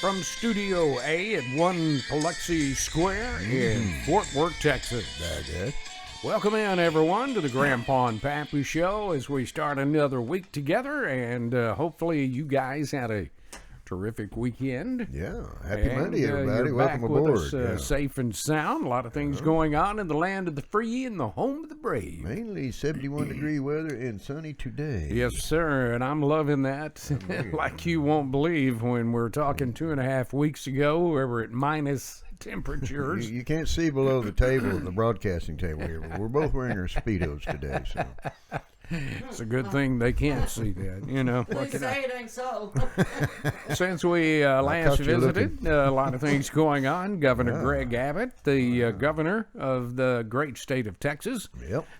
from Studio A at 1 Biloxi Square in Fort Worth, Texas. That's it. Welcome in, everyone, to the Grandpa and Pappy Show as we start another week together, and hopefully you guys had a terrific weekend. Yeah, happy Monday, everybody. You're Welcome back aboard. with us, safe and sound. A lot of things going on in the land of the free and the home of the brave. Mainly 71-degree weather and sunny today. Yes, sir, and I'm loving that. Like you won't believe when we're talking 2.5 weeks ago, we were at minus temperatures. You can't see below the table, the broadcasting table here, but we're both wearing our Speedos today. So it's a good thing they can't see that, you know. Please say it ain't so. Since we last caught you visited, a lot of things going on. Governor Greg Abbott, the governor of the great state of Texas,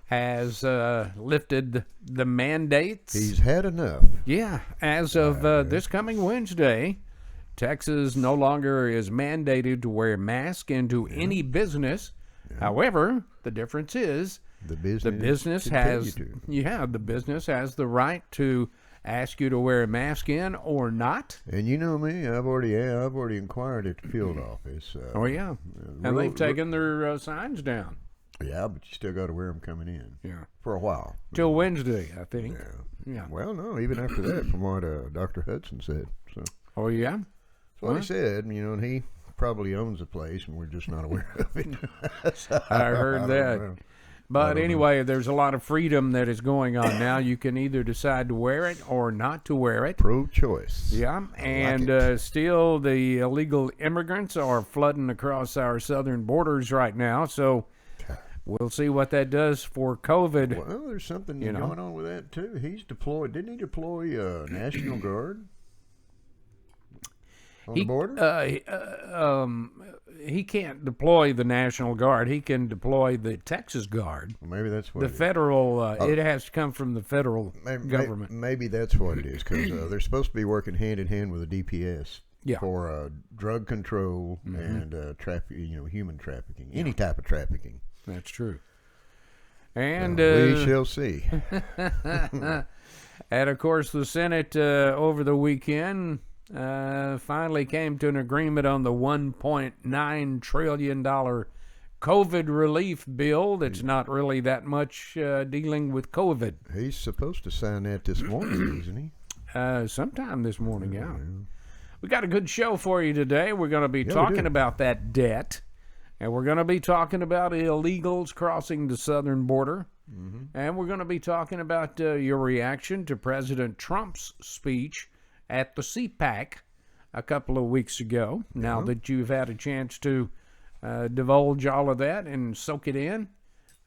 has lifted the mandates. he's had enough. Yeah, as of this coming Wednesday, Texas no longer is mandated to wear masks into any business. However, the difference is The business has to. the business has the right to ask you to wear a mask in or not. And you know me, I've already inquired at the field office. And they've taken their signs down. Yeah, but you still got to wear them coming in. Yeah, for a while till Wednesday, I think. Yeah. Well, no, even after that, from what Dr. Hudson said. So. Oh yeah. That's what he said, and he probably owns the place, and we're just not aware of it. So, I heard that. know. But anyway, there's a lot of freedom that is going on now. You can either decide to wear it or not to wear it. Pro-choice. Yeah, and still the illegal immigrants are flooding across our southern borders right now, so we'll see what that does for COVID. Well, there's something going on with that, too. He's deployed. Didn't he deploy National Guard on the border? He can't deploy the National Guard. He can deploy the Texas Guard. Well, maybe that's what the federal. It has to come from the federal government. Maybe that's what it is, because they're supposed to be working hand in hand with the DPS for drug control and human trafficking, any type of trafficking. That's true. And we shall see. And of course, the Senate over the weekend finally came to an agreement on the $1.9 trillion COVID relief bill. That's not really that much dealing with COVID. He's supposed to sign that this morning, isn't he? Sometime this morning, yeah. We got a good show for you today. We're going to be talking about that debt, and we're going to be talking about illegals crossing the southern border, and we're going to be talking about your reaction to President Trump's speech at the CPAC a couple of weeks ago. Now that you've had a chance to divulge all of that and soak it in,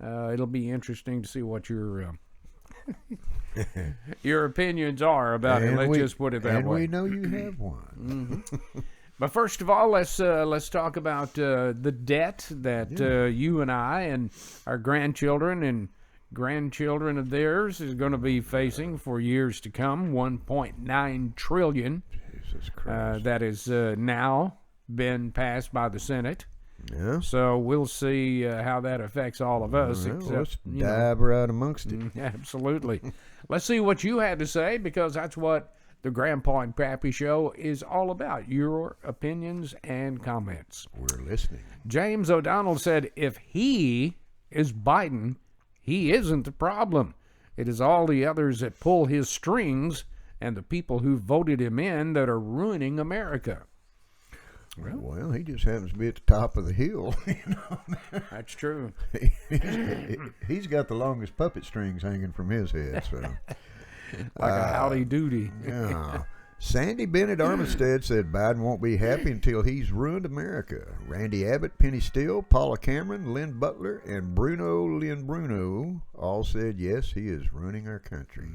it'll be interesting to see what your your opinions are about it. Let's just put it that way. And we know you have one. But first of all, let's talk about the debt that you and I and our grandchildren and grandchildren of theirs is going to be facing for years to come. $1.9 trillion. Jesus Christ. That is now been passed by the Senate. Yeah. So we'll see how that affects all of us. Well, except, let's dive right amongst it. Absolutely. Let's see what you had to say, because that's what the Grandpa and Pappy Show is all about. Your opinions and comments. We're listening. James O'Donnell said, if he is Biden, he isn't the problem. It is all the others that pull his strings and the people who voted him in that are ruining America. Well, he just happens to be at the top of the hill. That's true. He's got the longest puppet strings hanging from his head. So, like a howdy doody. Yeah. Sandy Bennett Armistead said Biden won't be happy until he's ruined America. Randy Abbott, Penny Steele, Paula Cameron, Lynn Butler, and Lynn Bruno all said yes, he is ruining our country.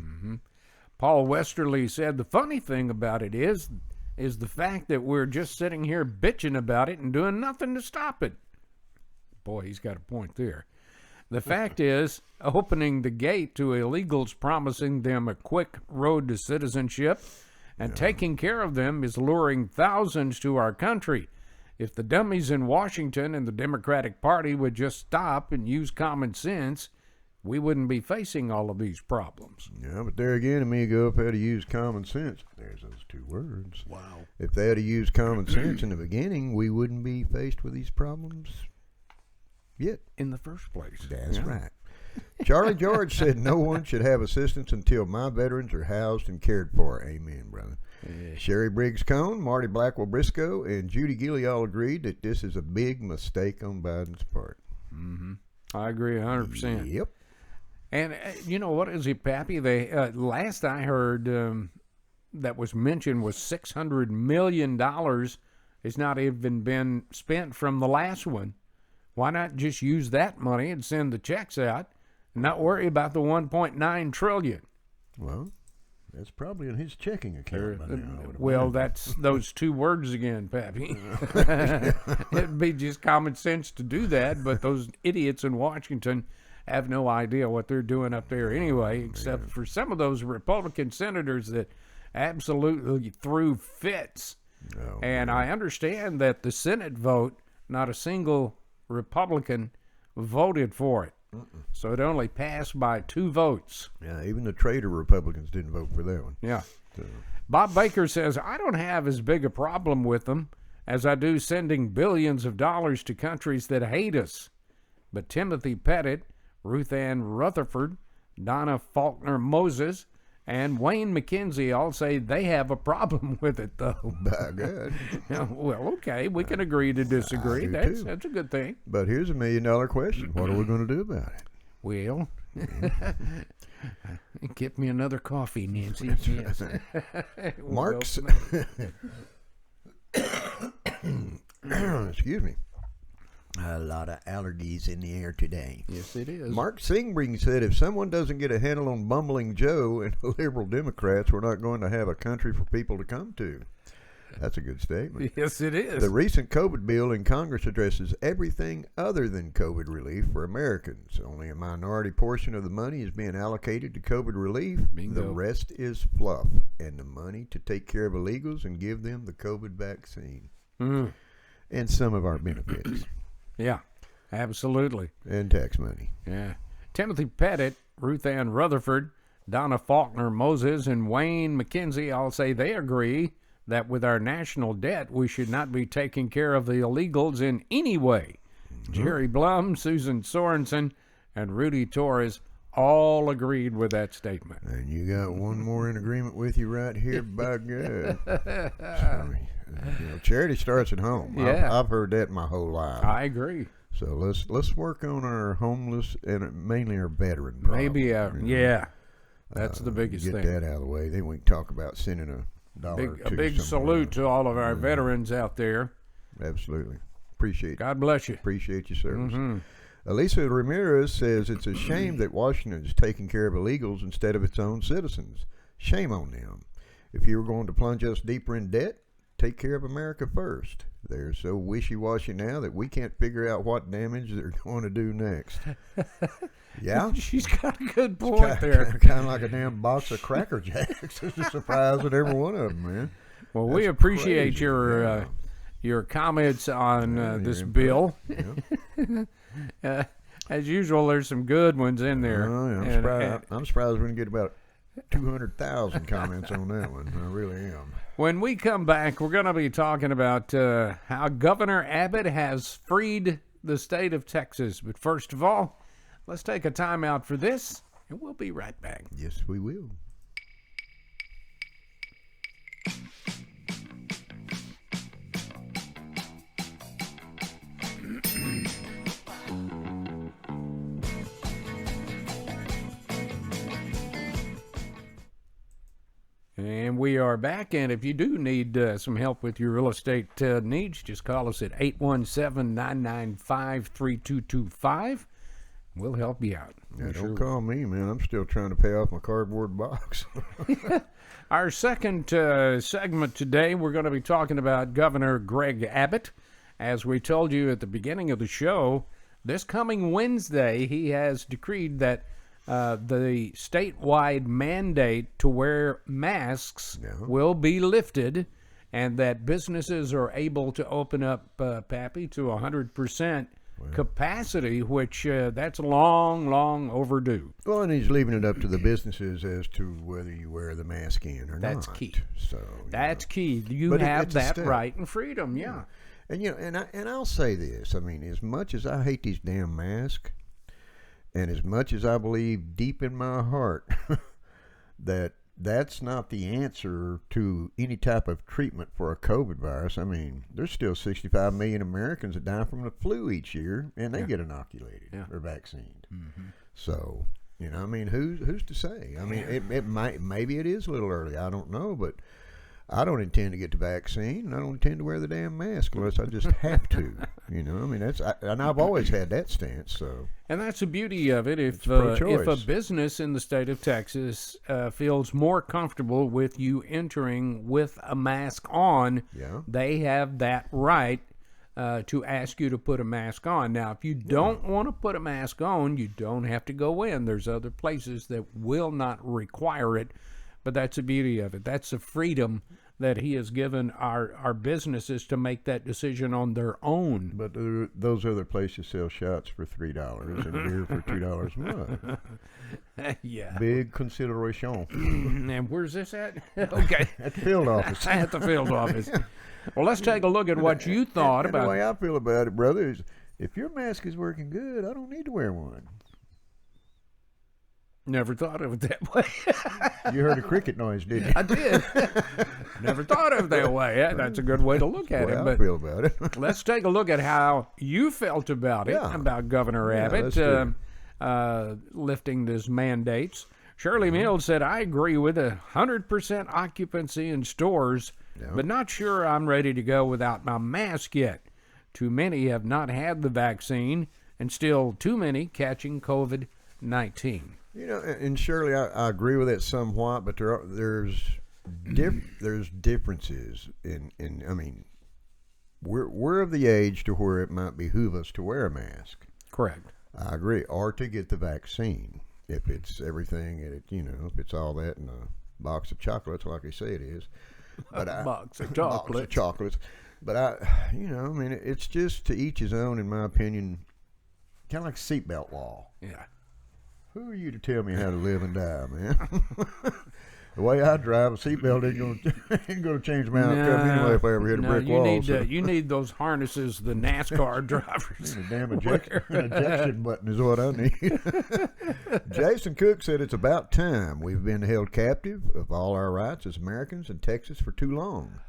Paul Westerly said the funny thing about it is the fact that we're just sitting here bitching about it and doing nothing to stop it. Boy, he's got a point there. The fact is, opening the gate to illegals, promising them a quick road to citizenship, and taking care of them is luring thousands to our country. If the dummies in Washington and the Democratic Party would just stop and use common sense, we wouldn't be facing all of these problems. Yeah, but there again, amigo, if they had to use common sense, there's those two words. Wow. If they had to use common sense in the beginning, we wouldn't be faced with these problems yet. In the first place. That's right. Charlie George said no one should have assistance until my veterans are housed and cared for. Amen, brother. Yeah. Sherry Briggs Cone, Marty Blackwell Briscoe, and Judy Gilley all agreed that this is a big mistake on Biden's part. Mm-hmm. I agree 100%. Yep. And you know what is it, Pappy? They last I heard that was mentioned was $600 million has not even been spent from the last one. Why not just use that money and send the checks out and not worry about the $1.9 trillion? Well, that's probably in his checking account by now. Well, that's those two words again, Pappy. It'd be just common sense to do that, but those idiots in Washington have no idea what they're doing up there anyway, except for some of those Republican senators that absolutely threw fits. Oh, and I understand that the Senate vote, not a single Republican voted for it. So it only passed by 2 votes. Yeah, even the traitor Republicans didn't vote for that one. Yeah. So. Bob Baker says, I don't have as big a problem with them as I do sending billions of dollars to countries that hate us. But Timothy Pettit, Ruth Ann Rutherford, Donna Faulkner Moses, and Wayne McKenzie all say they have a problem with it, though. By God. Well, okay, we can agree to disagree. That's a good thing. But here's $1 million question. What are we going to do about it? Well, get me another coffee, Nancy. Yes. Mark's... Excuse me. A lot of allergies in the air today. Yes, it is. Mark Singbring said, if someone doesn't get a handle on bumbling Joe and the liberal Democrats, we're not going to have a country for people to come to. That's a good statement. Yes, it is. The recent COVID bill in Congress addresses everything other than COVID relief for Americans. Only a minority portion of the money is being allocated to COVID relief. Bingo. The rest is fluff and the money to take care of illegals and give them the COVID vaccine. And some of our benefits. Yeah, absolutely. And tax money. Yeah. Timothy Pettit, Ruth Ann Rutherford, Donna Faulkner Moses, and Wayne McKenzie all say they agree that with our national debt, we should not be taking care of the illegals in any way. Jerry Blum, Susan Sorensen, and Rudy Torres all agreed with that statement. And you got one more in agreement with you right here, by God. Sorry. Charity starts at home. Yeah. I've heard that my whole life. I agree. So let's work on our homeless and mainly our veteran problem. Maybe, that's the biggest get thing. Get that out of the way. Then we can talk about sending a big salute to all of our veterans out there. Absolutely. Appreciate it. God bless you. Appreciate your service. Elisa Ramirez says it's a shame that Washington is taking care of illegals instead of its own citizens. Shame on them. If you were going to plunge us deeper in debt, take care of America first. They're so wishy-washy now that we can't figure out what damage they're going to do next. Yeah? She's got a good point there. Kind of like a damn box of Cracker Jacks. There's a surprise at every one of them, man. Well, we appreciate crazy. Your comments on this bill. Yeah. As usual, there's some good ones in there. I'm surprised we didn't get about 200,000 comments on that one. I really am. When we come back, we're going to be talking about how Governor Abbott has freed the state of Texas. But first of all, let's take a time out for this, and we'll be right back. Yes, we will. And we are back, and if you do need some help with your real estate needs, just call us at 817-995-3225. We'll help you out. Yeah, don't call me, man. I'm still trying to pay off my cardboard box. Our second segment today, we're going to be talking about Governor Greg Abbott. As we told you at the beginning of the show, this coming Wednesday, he has decreed that the statewide mandate to wear masks will be lifted, and that businesses are able to open up, Pappy, to 100% capacity, which that's long overdue. Well, and he's leaving it up to the businesses as to whether you wear the mask in or not. That's key. So that's key. You have that right and freedom. Yeah. And and I'll say this. I mean, as much as I hate these damn masks, and as much as I believe deep in my heart that that's not the answer to any type of treatment for a COVID virus. I mean, there's still 65 million Americans that die from the flu each year, and they get inoculated or vaccinated. Mm-hmm. So, I mean, who's to say? I mean, it might, maybe it is a little early. I don't know, but I don't intend to get the vaccine, and I don't intend to wear the damn mask unless I just have to. I mean, and I've always had that stance. So, and that's the beauty of it. If a business in the state of Texas feels more comfortable with you entering with a mask on, they have that right to ask you to put a mask on. Now, if you don't want to put a mask on, you don't have to go in. There's other places that will not require it. But that's the beauty of it. That's the freedom that he has given our businesses to make that decision on their own. But those other places sell shots for $3 and beer for $2 a month. Yeah. Big consideration. And where's this at? Okay. At the field office. At the field office. Well, let's take a look at what you thought about it. The way I feel about it, brother, is if your mask is working good, I don't need to wear one. Never thought of it that way. You heard a cricket noise, didn't you? I did. Never thought of it that way. Yeah, that's a good way to look at it. But I feel about it. Let's take a look at how you felt about it, about Governor Abbott lifting these mandates. Shirley Mills said, I agree with 100% occupancy in stores, but not sure I'm ready to go without my mask yet. Too many have not had the vaccine, and still too many catching COVID-19. And Shirley, I agree with it somewhat, but there's differences in. I mean, we're of the age to where it might behoove us to wear a mask. Correct. I agree, or to get the vaccine if it's everything. If it's all that in a box of chocolates, like they say it is. But box of chocolates. Box of chocolates. But I mean, it's just to each his own, in my opinion. Kind of like seatbelt law. Yeah. Who are you to tell me how to live and die, man? The way I drive, a seatbelt ain't gonna change my outcome anyway if I ever hit a brick wall. You need those harnesses the NASCAR drivers. A damn ejection button is what I need. Jason Cook said it's about time. We've been held captive of all our rights as Americans in Texas for too long.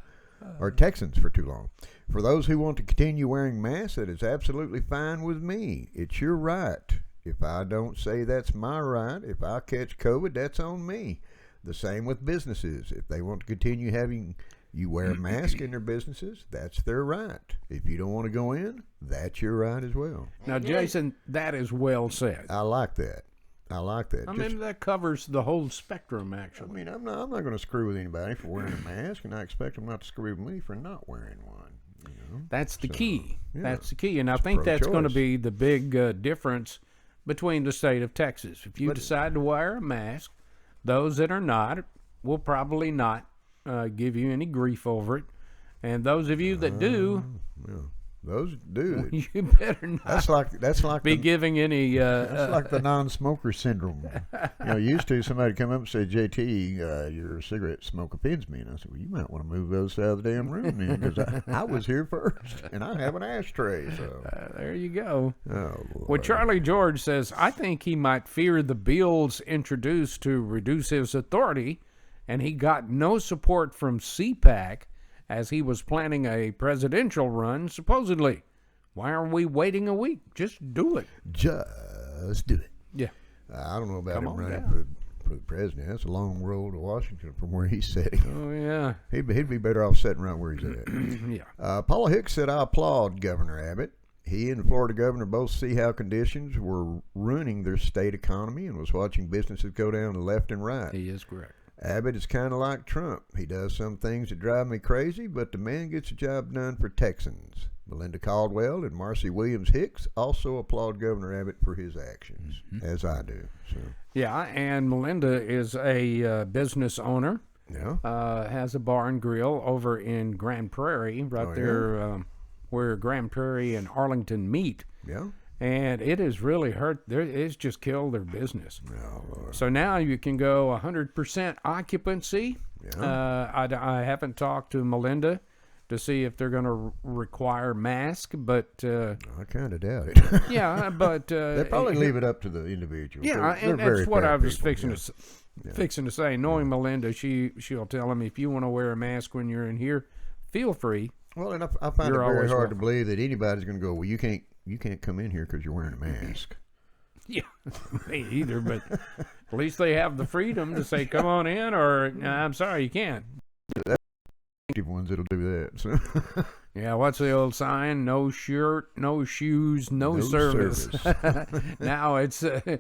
Or Texans for too long. For those who want to continue wearing masks, that is absolutely fine with me. It's your right. If I don't say that's my right, if I catch COVID, that's on me. The same with businesses. If they want to continue having you wear a mask in their businesses, that's their right. If you don't want to go in, that's your right as well. Now, Jason, that is well said. I like that. I mean, that covers the whole spectrum, actually. I mean, I'm not going to screw with anybody for wearing a mask, and I expect them not to screw with me for not wearing one. That's the key. Yeah. That's the key. And I think that's going to be the big difference between the state of Texas. If you decide to wear a mask, those that are not will probably not give you any grief over it. And those of you that do, those do. You better not. That's like be giving any. That's like the non-smoker syndrome. Used to somebody come up and say, "JT, your cigarette smoke offends me," and I said, "Well, you might want to move those out of the damn room then, because I was here first, and I have an ashtray." So there you go. Oh, well, Charlie George says, "I think he might fear the bills introduced to reduce his authority, and he got no support from CPAC." As he was planning a presidential run, supposedly. Why are we waiting a week? Just do it. Just do it. Yeah. I don't know about him running for the president. That's a long road to Washington from where he's sitting. Oh, yeah. He'd be better off sitting right where he's at. Yeah. Paula Hicks said, I applaud Governor Abbott. He and the Florida governor both see how conditions were ruining their state economy and was watching businesses go down left and right. He is correct. Abbott is kind of like Trump. He does some things that drive me crazy, but the man gets the job done for Texans. Melinda Caldwell and Marcy Williams Hicks also applaud Governor Abbott for his actions, as I do. So. Yeah, and Melinda is a business owner. Yeah. Has a bar and grill over in Grand Prairie, right there where Grand Prairie and Arlington meet. Yeah. And it has really hurt. It's just killed their business. Oh, Lord. So now you can go 100% occupancy. Yeah. I haven't talked to Melinda to see if they're going to require masks, but I kind of doubt it. yeah, but They probably leave it up to the individual. yeah, They're and very that's what fair I was people, fixing to say. Knowing Melinda, she'll tell them, if you want to wear a mask when you're in here, feel free. Well, and I find it You're very always hard to welcome. believe that anybody's going to go, well, you can't come in here because you're wearing a mask. Yeah, me either, but at least they have the freedom to say, come on in, or I'm sorry, you can't. Active ones that'll do that. So. Yeah, what's the old sign? No shirt, no shoes, no service. Now it's a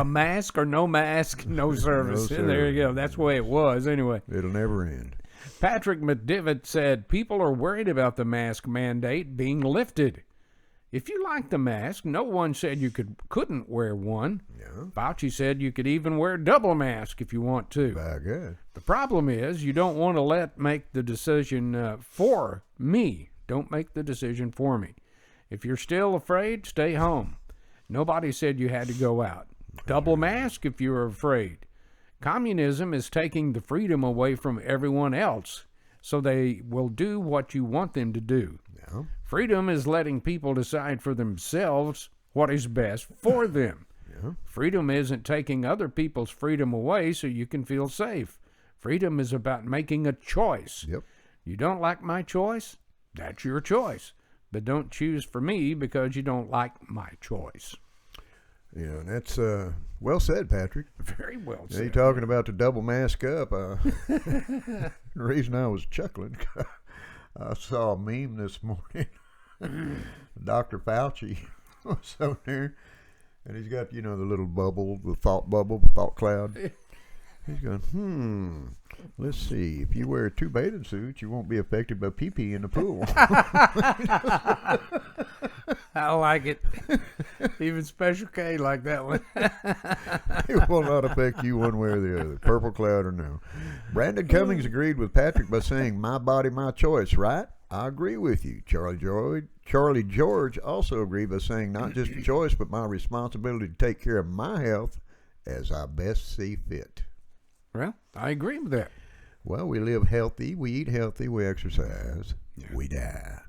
mask or no mask, no service. No And there you go. service. That's the way it was anyway. It'll never end. Patrick McDivitt said people are worried about the mask mandate being lifted. If you like the mask, no one said you couldn't wear one. Yeah. Fauci said you could even wear a double mask if you want to. By God. The problem is you don't want to make the decision for me. Don't make the decision for me. If you're still afraid, stay home. Nobody said you had to go out. Double mask if you're afraid. Communism is taking the freedom away from everyone else, so they will do what you want them to do. Yeah. Freedom is letting people decide for themselves what is best for them. Yeah. Freedom isn't taking other people's freedom away so you can feel safe. Freedom is about making a choice. Yep. You don't like my choice? That's your choice. But don't choose for me because you don't like my choice. Yeah, and that's well said, Patrick. Very well Yeah, said. you talking about the double mask up. The reason I was chuckling, I saw a meme this morning. Dr. Fauci was out there, and he's got, the little bubble, the thought cloud. He's going, let's see. If you wear 2 bathing suits, you won't be affected by pee-pee in the pool. I like it. Even Special K like that one. It will not affect you one way or the other, purple cloud or no. Brandon Cummings agreed with Patrick by saying, my body, my choice, right? I agree with you. Charlie George also agreed by saying, not just a choice, but my responsibility to take care of my health as I best see fit. Well, I agree with that. Well, we live healthy, we eat healthy, we exercise, we die.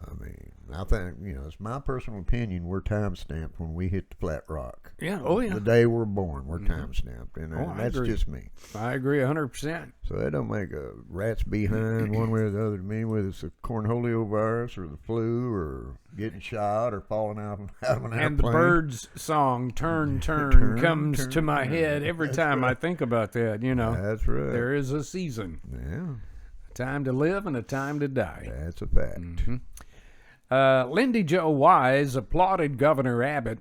I mean, I think, it's my personal opinion, we're time-stamped when we hit the flat rock. Yeah, oh yeah. The day we're born, we're time-stamped, and I that's agree. just me. I agree 100%. So that don't make a rat's behind one way or the other to me, whether it's the cornholio virus or the flu or getting shot or falling out of an airplane. And the Birds song, Turn, comes to my head every time I think about that, That's right. There is a season. Yeah, A time to live and a time to die. that's a fact. Lindy Jo Wise applauded Governor Abbott,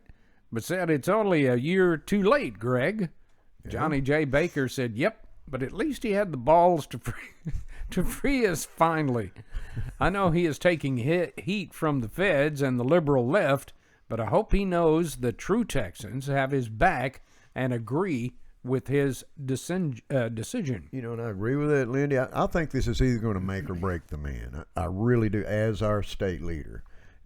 but said it's only a year too late, Greg. Yeah. Johnny J. Baker said, yep, but at least he had the balls to free us finally. I know he is taking heat from the feds and the liberal left, but I hope he knows the true Texans have his back and agree with his decision. And I agree with that, Lindy. I think this is either going to make or break the man. I really do, as our state leader,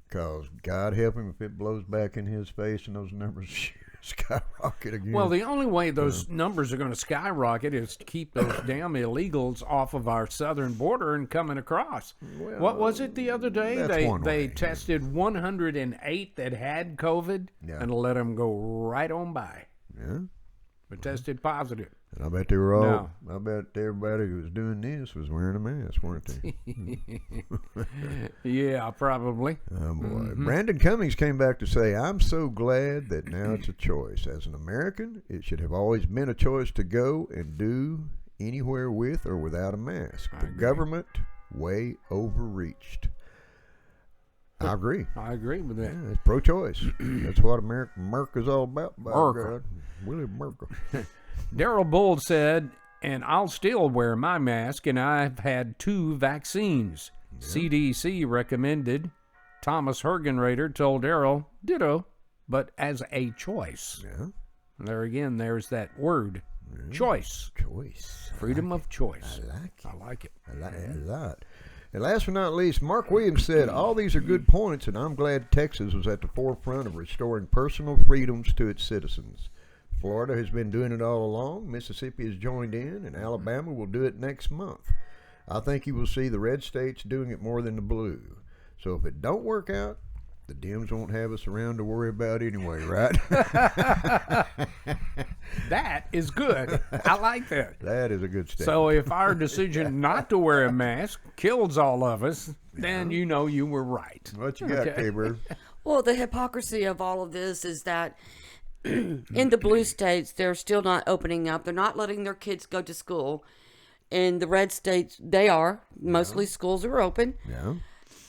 because God help him if it blows back in his face and those numbers skyrocket again. Well, the only way those numbers are going to skyrocket is to keep those damn illegals off of our southern border and coming across. Well, what was it the other day? That's They tested 108 that had COVID and let them go right on by. Yeah. But tested positive. And I bet they were all. I bet everybody who was doing this was wearing a mask, weren't they? Yeah, probably. Oh boy. Brandon Cummings came back to say, "I'm so glad that now it's a choice. As an American, it should have always been a choice to go and do anywhere with or without a mask. The government way overreached." I agree. I agree with that. Yeah, it's pro-choice. That's what America's all about. By America. God. Willie America. Daryl Bull said, and I'll still wear my mask, and I've had 2 vaccines. Yeah. CDC recommended. Thomas Hergenrader told Daryl, ditto, but as a choice. Yeah. There again, there's that word, choice. Choice. Freedom of choice. I like it. I like it. I like it a lot. And last but not least, Mark Williams said, all these are good points, and I'm glad Texas was at the forefront of restoring personal freedoms to its citizens. Florida has been doing it all along. Mississippi has joined in, and Alabama will do it next month. I think you will see the red states doing it more than the blue. So if it don't work out, the Dems won't have us around to worry about anyway, right? That is good. I like that. That is a good statement. So if our decision not to wear a mask kills all of us, then you know you were right. What you got, K-Bird? Well, the hypocrisy of all of this is that in the blue states, they're still not opening up. They're not letting their kids go to school. In the red states, they are. Mostly schools are open. Yeah.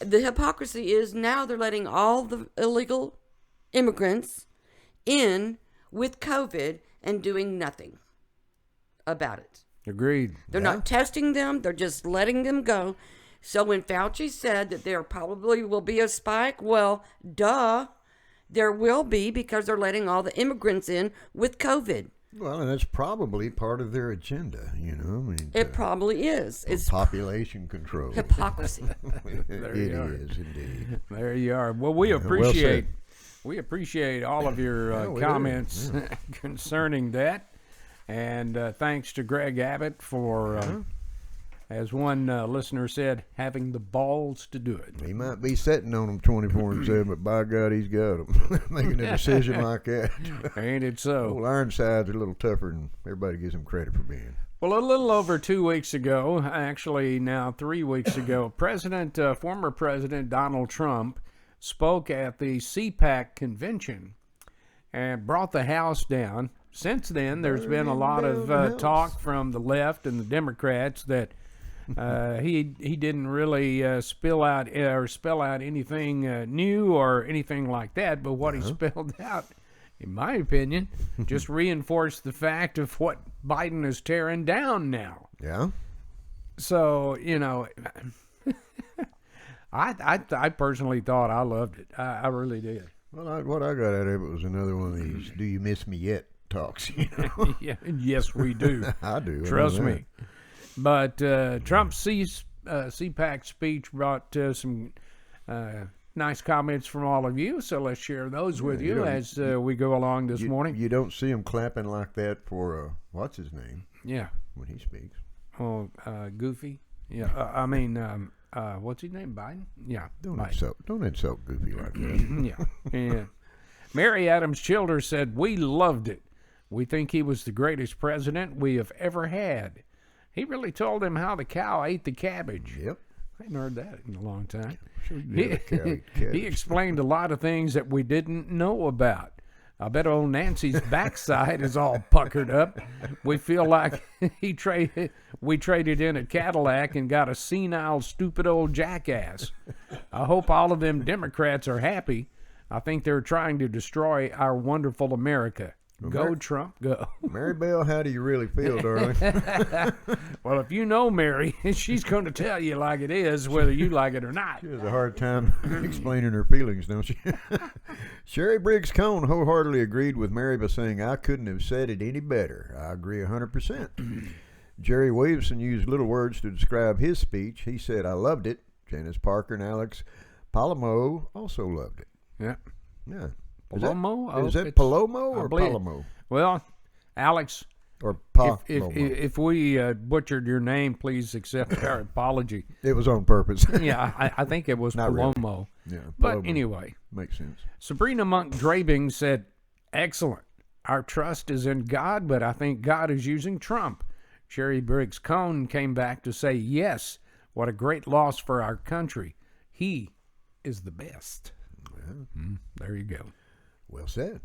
The hypocrisy is now they're letting all the illegal immigrants in with COVID and doing nothing about it. Agreed. They're not testing them. They're just letting them go. So when Fauci said that there probably will be a spike, well, duh, there will be, because they're letting all the immigrants in with COVID. Well, and that's probably part of their agenda, you know. I mean, It probably is. It's population control. hypocrisy. It is indeed. There you are. Well, we appreciate all of your comments concerning that, and thanks to Greg Abbott for, as one listener said, having the balls to do it. He might be sitting on them 24/7, but by God, he's got them. Making a decision like that. Ain't it so? Well, Ironsides are a little tougher than everybody gives him credit for being. Well, a little over 2 weeks ago, actually now 3 weeks ago, former President Donald Trump spoke at the CPAC convention and brought the House down. Since then, there's been a lot of talk from the left and the Democrats that he didn't really spell out anything new or anything like that. But what he spelled out, in my opinion, just reinforced the fact of what Biden is tearing down now. Yeah. So, you know, I personally thought I loved it. I really did. Well, what I got out of it was another one of these "Do you miss me yet?" talks. You know? Yeah, yes, we do. I do. Trust me. But Trump's CPAC speech brought some nice comments from all of you, so let's share those with you as we go along this morning. You don't see him clapping like that for, what's his name? Yeah. When he speaks. Oh, Goofy? Yeah, what's his name? Biden? Yeah. Don't insult Goofy like that. Yeah. And Mary Adams Childers said, "We loved it. We think he was the greatest president we have ever had. He really told them how the cow ate the cabbage." Yep. I hadn't heard that in a long time. Sure He explained a lot of things that we didn't know about. I bet old Nancy's backside is all puckered up. We feel like we traded in a Cadillac and got a senile, stupid old jackass. I hope all of them Democrats are happy. I think they're trying to destroy our wonderful America. Go, Trump, go. Mary Bell, how do you really feel, darling? Well, if you know Mary, she's going to tell you like it is, whether you like it or not. She has a hard time explaining her feelings, don't she? Sherry Briggs Cone wholeheartedly agreed with Mary by saying, "I couldn't have said it any better." I agree 100%. Jerry Williamson used little words to describe his speech. He said, "I loved it." Janice Parker and Alex Palomo also loved it. Yeah. Yeah. Palomo? Is that Palomo or Palomo? Well, Alex, or if we butchered your name, please accept our apology. It was on purpose. Yeah, I think it was Palomo. Really. Yeah, but Palomo. anyway. Makes sense. Sabrina Monk Drabing said, "Excellent. Our trust is in God, but I think God is using Trump." Sherry Briggs Cone came back to say, "Yes, what a great loss for our country. He is the best." Well, there you go. Well said.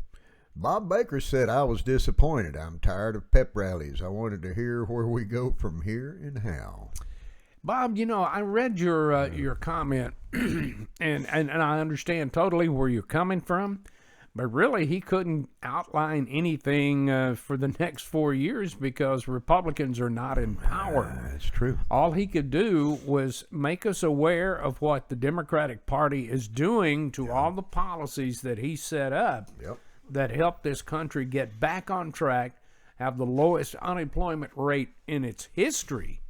Bob Baker said, "I was disappointed. I'm tired of pep rallies. I wanted to hear where we go from here and how." Bob, you know, I read your comment, and I understand totally where you're coming from, but really he couldn't outline anything for the next 4 years because Republicans are not in power. That's true. All he could do was make us aware of what the Democratic Party is doing to all the policies that he set up that help this country get back on track, have the lowest unemployment rate in its history,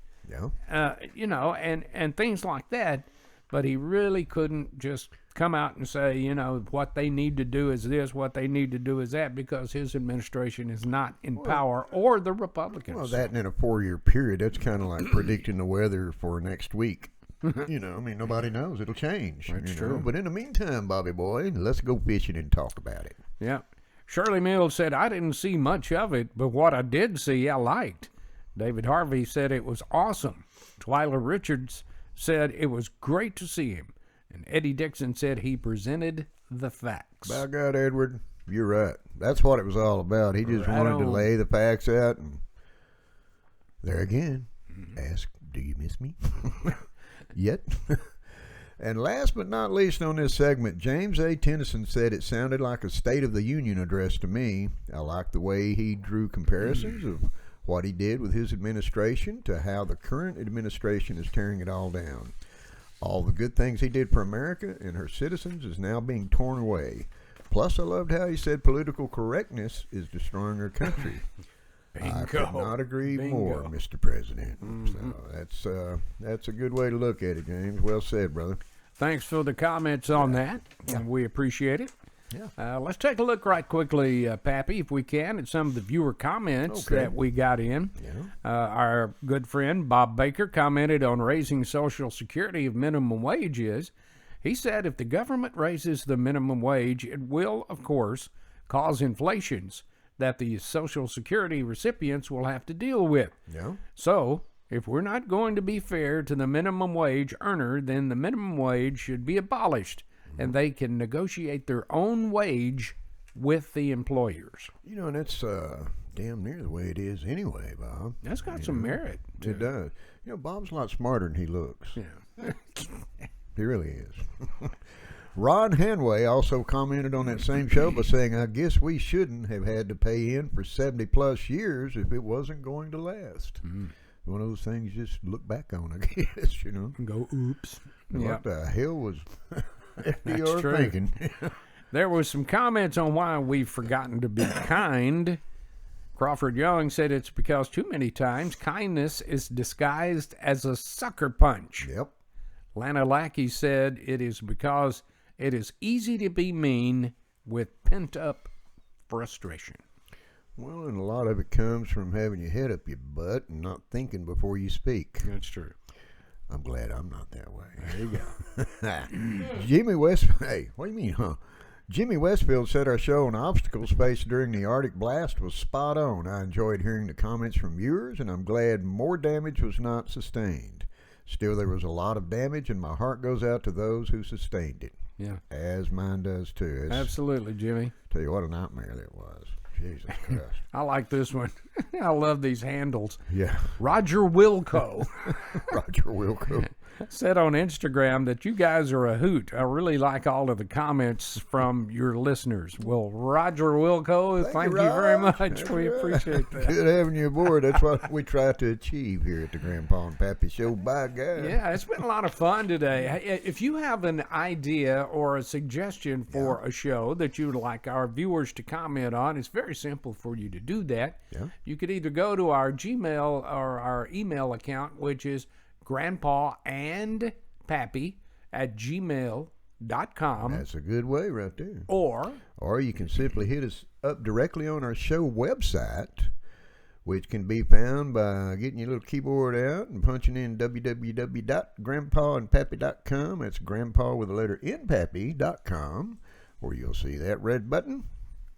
and things like that. But he really couldn't just come out and say, what they need to do is this, what they need to do is that, because his administration is not in power, or the Republicans. Well, that and in a 4-year period, that's kind of like predicting the weather for next week. Nobody knows. It'll change. That's true. But in the meantime, Bobby boy, let's go fishing and talk about it. Yeah. Shirley Mills said, I didn't see much of it, but what I did see, I liked. David Harvey said it was awesome. Twyla Richards said it was great to see him. And Eddie Dixon said he presented the facts. By God, Edward, you're right. That's what it was all about. He just wanted to lay the facts out. And there again, ask, do you miss me? Yet. And last but not least on this segment, James A. Tennyson said it sounded like a State of the Union address to me. I like the way he drew comparisons of what he did with his administration to how the current administration is tearing it all down. All the good things he did for America and her citizens is now being torn away. Plus, I loved how he said political correctness is destroying our country. I could not agree more, Mr. President. So that's a good way to look at it, James. Well said, brother. Thanks for the comments on that. Yeah. We appreciate it. Yeah. Let's take a look right quickly, Pappy, if we can, at some of the viewer comments that we got in. Yeah. Our good friend Bob Baker commented on raising Social Security if minimum wage is. He said if the government raises the minimum wage, it will, of course, cause inflations that the Social Security recipients will have to deal with. Yeah. So, if we're not going to be fair to the minimum wage earner, then the minimum wage should be abolished, and they can negotiate their own wage with the employers. And that's damn near the way it is anyway, Bob. That's got some merit. It does. Bob's a lot smarter than he looks. Yeah. He really is. Ron Hanway also commented on that same show by saying, I guess we shouldn't have had to pay in for 70-plus years if it wasn't going to last. One of those things you just look back on, I guess, Go, oops. What the hell was FDR thinking? There was some comments on why we've forgotten to be kind. Crawford Young said it's because too many times kindness is disguised as a sucker punch. Yep. Lana Lackey said it is because it is easy to be mean with pent-up frustration. Well, and a lot of it comes from having your head up your butt and not thinking before you speak. That's true. I'm glad I'm not that way. There you go. Jimmy Hey, what do you mean, huh? Jimmy Westfield said our show on obstacles faced during the Arctic blast was spot on. I enjoyed hearing the comments from viewers, and I'm glad more damage was not sustained. Still, there was a lot of damage, and my heart goes out to those who sustained it. Yeah. As mine does, too. Absolutely, Jimmy. Tell you what a nightmare that was. Jesus Christ. I like this one. I love these handles. Yeah. Roger Wilco. Roger Wilco. Said on Instagram that you guys are a hoot. I really like all of the comments from your listeners. Well, Roger Wilco, thank you very much. We appreciate that. Good having you aboard. That's what we try to achieve here at the Grandpa and Pappy Show. By God. Yeah, it's been a lot of fun today. If you have an idea or a suggestion for a show that you would like our viewers to comment on, it's very simple for you to do that. Yeah. You could either go to our Gmail or our email account, which is grandpaandpappy@gmail.com. That's a good way right there. Or you can simply hit us up directly on our show website, which can be found by getting your little keyboard out and punching in www.grandpaandpappy.com. That's grandpa with the letter N, pappy.com, where you'll see that red button.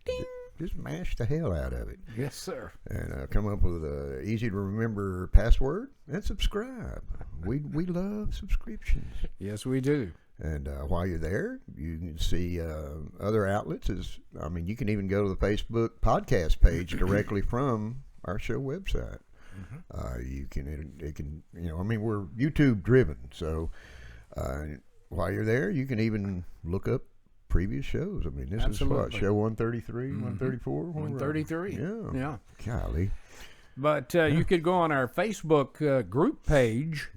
Ding. Just mash the hell out of it. Yes, sir. And come up with an easy-to-remember password and subscribe. We love subscriptions. Yes, we do. And while you're there, you can see other outlets. You can even go to the Facebook podcast page directly from our show website. We're YouTube-driven. So while you're there, you can even look up previous shows. This Absolutely. Is what, show 133, 134? 133. Yeah. Golly. But you could go on our Facebook group page,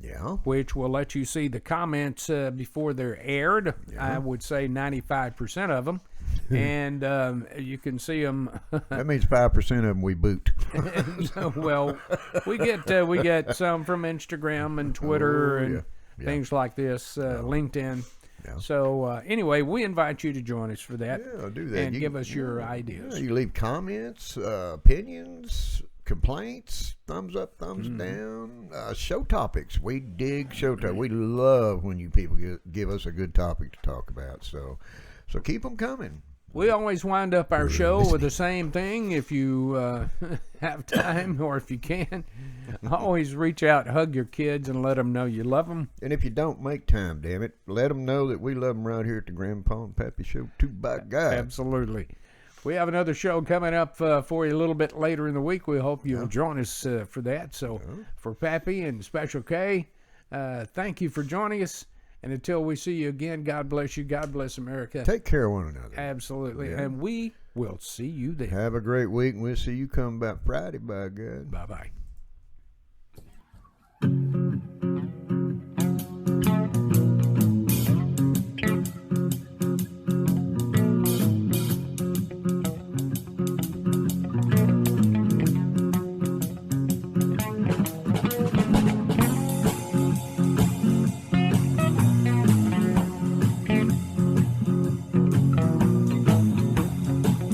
which will let you see the comments before they're aired. I would say 95% of them. and you can see them. That means 5% of them we boot. Well, we get some from Instagram and Twitter and things like this, LinkedIn. Yeah. So anyway, we invite you to join us for that. Yeah, do that. And give us your ideas. You leave comments, opinions, complaints, thumbs up, thumbs down, show topics. We dig show topics. We love when you people give us a good topic to talk about. So keep them coming. We always wind up our show with the same thing. If you have time or if you can, always reach out, hug your kids, and let them know you love them. And if you don't make time, damn it, let them know that we love them right here at the Grandpa and Pappy Show, too, by God. Absolutely. We have another show coming up for you a little bit later in the week. We hope you'll join us for that. So for Pappy and Special K, thank you for joining us. And until we see you again, God bless you. God bless America. Take care of one another. Absolutely. Yeah. And we will see you then. Have a great week, and we'll see you come back Friday, by God. Bye-bye.